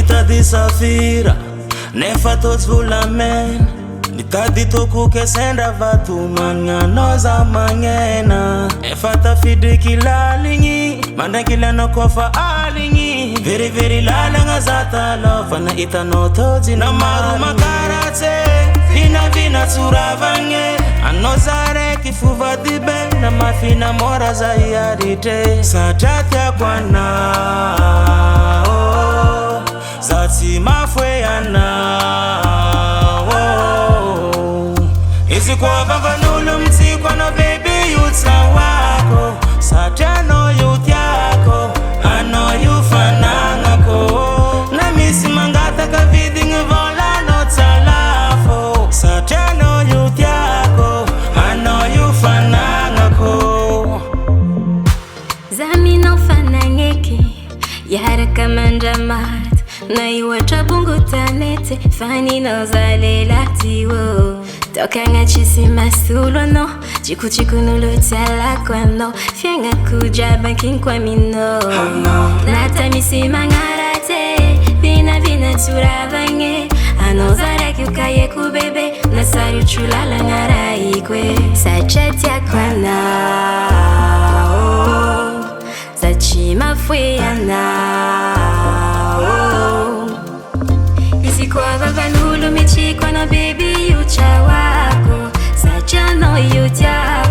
Nitady safira nefa totsy volamena, nitady toko kesendra vatomagna za magnena. Efa tafidriky laligny mandraiky lanako fa aligny, very lalagna za talo fa nahitanao toji na maro makaratse vina tsoravagny. Anao za raiky fovady be na mafina mora za hiaritre, satria tiako anao za tsy mafoe anao. Izy koa vavan'olo mitsiko anao baby io tsawako, satria anao io tiako, anao io fanagnako. Na misy mangataka vidigny vola anao tsalafo, satria anao io tiako, anao io fanagnako. Zaminao fanagneky yaraka mandramaty na iwatra bungu tanete faninao zalelati wo. Toka ngachisi masulo no chiku nulo tialako no, fianga kujaba kinkwa mino. Nata misi mangarate vina turavange, ano zaraki ukaye kubebe na sari chulala ngaraikwe. Sachati akwanao zachima fwe anao. Izi kwa vavanulu michikwa na baby yucha wako, sacha no yutia